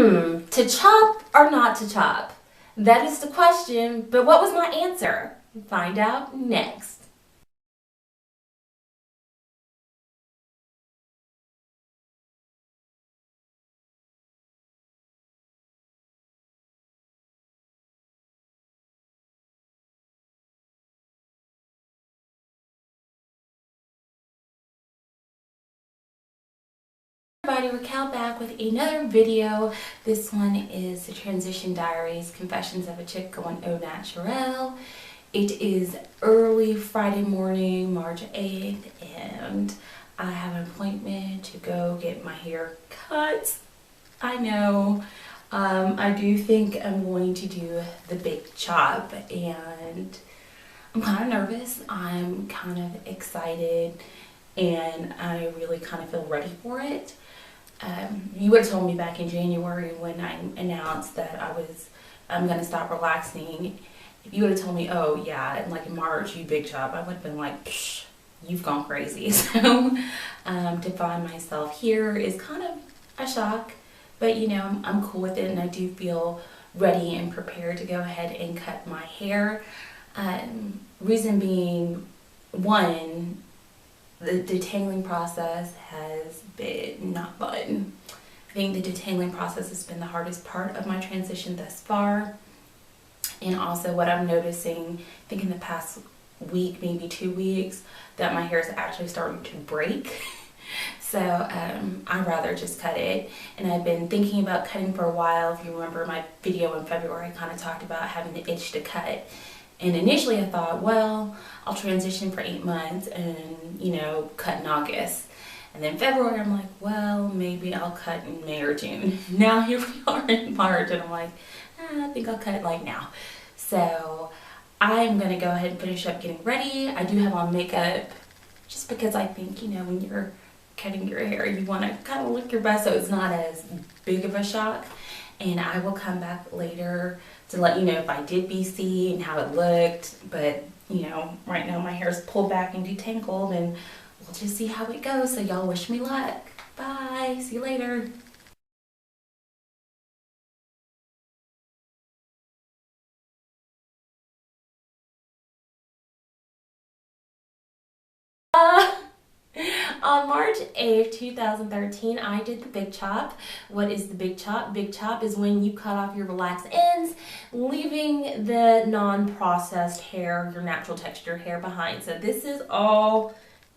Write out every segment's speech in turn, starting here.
To chop or not to chop? That is the question, but what was my answer? Find out next. Everybody, Raquel back with another video. This one is the Transition Diaries, Confessions of a Chick Going Au Naturel. It is early Friday morning, March 8th, and I have an appointment to go get my hair cut. I know. I do think I'm going to do the big chop, and I'm kind of nervous. I'm kind of excited, and I really kind of feel ready for it. You would have told me back in January when I announced that I'm going to stop relaxing. If you would have told me, oh yeah, like in March, you big chop, I would have been like, psh, you've gone crazy. So to find myself here is kind of a shock, but you know, I'm cool with it, and I do feel ready and prepared to go ahead and cut my hair. Reason being, one, the detangling process has been not fun. I think the detangling process has been the hardest part of my transition thus far. And also what I'm noticing, I think in the past week, maybe 2 weeks, that my hair is actually starting to break. So I'd rather just cut it. And I've been thinking about cutting for a while. If you remember my video in February, I kind of talked about having the itch to cut. And initially I thought, well, I'll transition for 8 months and, you know, cut in August. And then February, I'm like, well, maybe I'll cut in May or June. Now here we are in March, and I'm like, I think I'll cut like now. So I'm going to go ahead and finish up getting ready. I do have on makeup just because I think, you know, when you're cutting your hair, you want to kind of look your best so it's not as big of a shock. And I will come back later to let you know if I did BC and how it looked. But, you know, right now my hair is pulled back and detangled, and we'll just see how it goes. So y'all wish me luck. Bye. See you later. On March 8th, 2013, I did the big chop. What is the big chop? Big chop is when you cut off your relaxed ends, leaving the non-processed hair, your natural texture hair behind. So this is all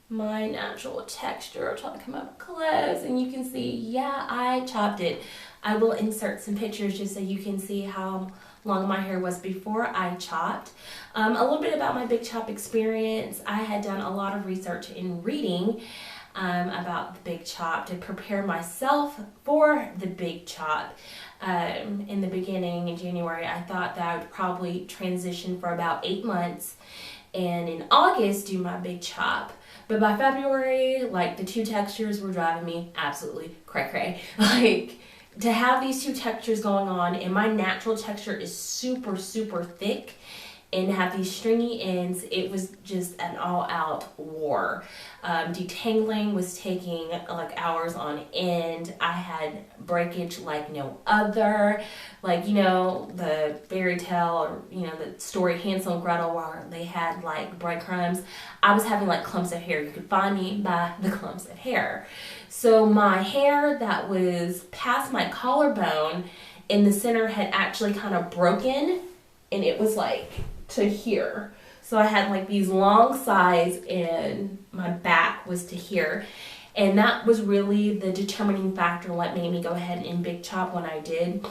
my natural texture. I'll try to come up close, and you can see, yeah, I chopped it. I will insert some pictures just so you can see how long my hair was before I chopped. A little bit about my big chop experience. I had done a lot of research in reading about the big chop to prepare myself for the big chop. In the beginning, in January, I thought that I would probably transition for about 8 months, and in August do my big chop. But by February, like, the two textures were driving me absolutely cray-cray. Like, to have these two textures going on, and my natural texture is super, super thick, and to have these stringy ends, it was just an all-out war. Detangling was taking like hours on end. I had breakage like no other. Like, you know, the fairy tale, or, you know, the story Hansel and Gretel, where they had like breadcrumbs. I was having like clumps of hair. You could find me by the clumps of hair. So my hair that was past my collarbone in the center had actually kind of broken, and it was like to here. So I had like these long sides, and my back was to here. And that was really the determining factor what made me go ahead and big chop when I did.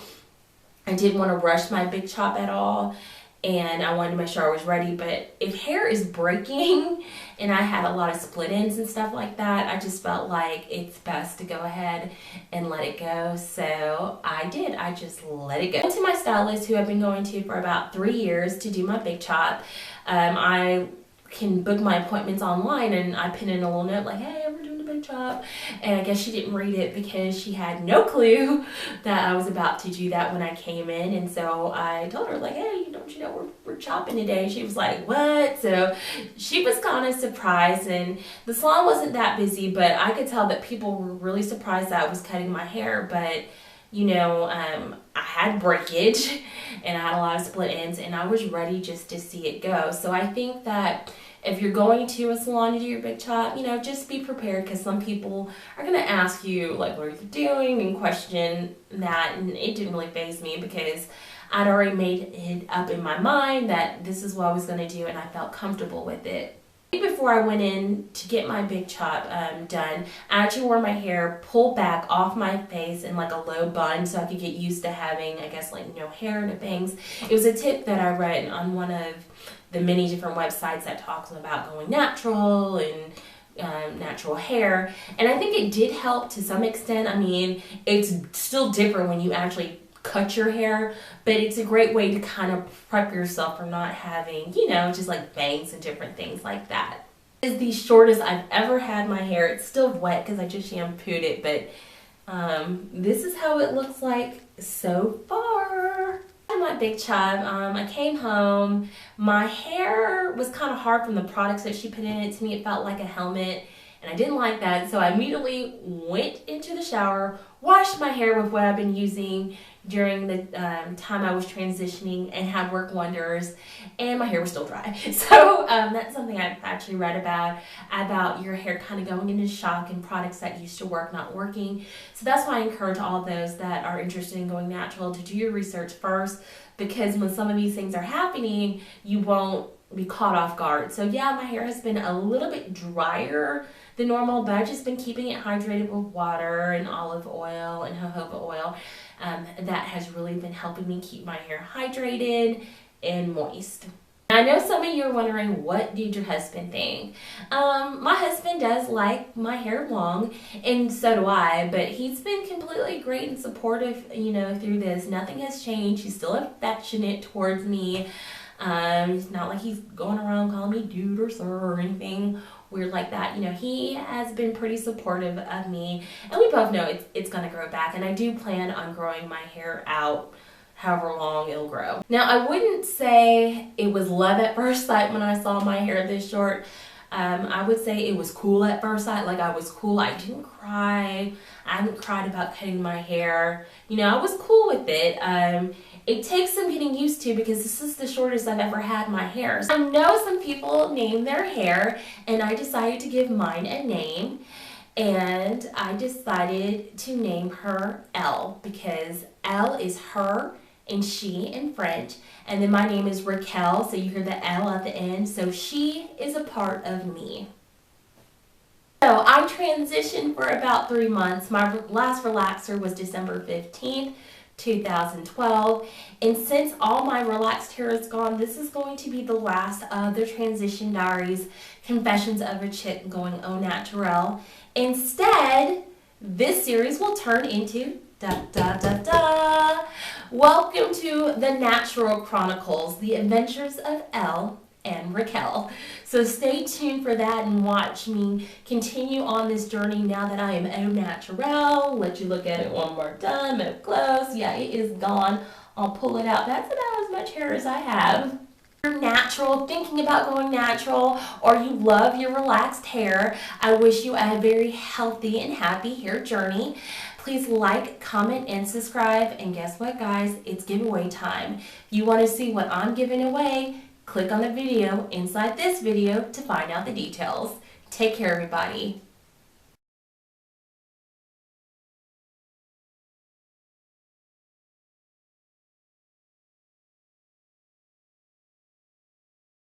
I didn't want to rush my big chop at all, and I wanted to make sure I was ready. But if hair is breaking and I had a lot of split ends and stuff like that, I just felt like it's best to go ahead and let it go. So I did. I just let it go. I went to my stylist, who I've been going to for about 3 years, to do my big chop. I can book my appointments online, and I pin in a little note like, hey, we're doing the big chop. And I guess she didn't read it because she had no clue that I was about to do that when I came in. And so I told her, like, hey, don't you know we're chopping today? She was like, what? So she was kind of surprised, and the salon wasn't that busy, but I could tell that people were really surprised that I was cutting my hair. But I had breakage and I had a lot of split ends, and I was ready just to see it go. So I think that if you're going to a salon to do your big chop, just be prepared, because some people are going to ask you, like, what are you doing, and question that. And it didn't really faze me, because I'd already made it up in my mind that this is what I was going to do, and I felt comfortable with it. Before I went in to get my big chop done, I actually wore my hair pulled back off my face in like a low bun, so I could get used to having, I guess, like no hair, no bangs. It was a tip that I read on one of the many different websites that talks about going natural and natural hair, and I think it did help to some extent. I mean, it's still different when you actually cut your hair, but it's a great way to kind of prep yourself for not having, just like bangs and different things like that. This is the shortest I've ever had my hair. It's still wet because I just shampooed it, but this is how it looks like so far. My big chub, I came home. My hair was kind of hard from the products that she put in it. To me, it felt like a helmet, and I didn't like that, so I immediately went into the shower, washed my hair with what I've been using during the time I was transitioning, and had worked wonders, and my hair was still dry. So that's something I've actually read about your hair kind of going into shock and products that used to work not working. So that's why I encourage all those that are interested in going natural to do your research first, because when some of these things are happening, you won't be caught off guard. So yeah, my hair has been a little bit drier than normal, but I've just been keeping it hydrated with water and olive oil and jojoba oil. That has really been helping me keep my hair hydrated and moist. I know some of you are wondering, what did your husband think? My husband does like my hair long, and so do I, but he's been completely great and supportive, through this. Nothing has changed. He's still affectionate towards me. It's not like he's going around calling me dude or sir or anything weird like that. He has been pretty supportive of me, and we both know it's gonna grow back, and I do plan on growing my hair out however long it'll grow. Now, I wouldn't say it was love at first sight when I saw my hair this short. I would say it was cool at first sight. Like, I was cool. I didn't cry. I haven't cried about cutting my hair. I was cool with it. It takes some getting used to, because this is the shortest I've ever had my hair. So I know some people name their hair, and I decided to give mine a name. And I decided to name her Elle, because Elle is her and she in French, and then my name is Raquel, so you hear the L at the end, so she is a part of me. So I transitioned for about 3 months. My last relaxer was December 15th, 2012, and since all my relaxed hair is gone, this is going to be the last of the Transition Diaries Confessions of a Chick going au naturel. Instead, this series will turn into welcome to the Natural Chronicles, the adventures of Elle and Raquel. So stay tuned for that and watch me continue on this journey now that I am au naturel. Let you look at it one more time up close. Yeah, it is gone. I'll pull it out. That's about as much hair as I have. If you're natural, thinking about going natural, or you love your relaxed hair, I wish you a very healthy and happy hair journey. Please like, comment, and subscribe. And guess what, guys? It's giveaway time. If you want to see what I'm giving away, click on the video inside this video to find out the details. Take care, everybody.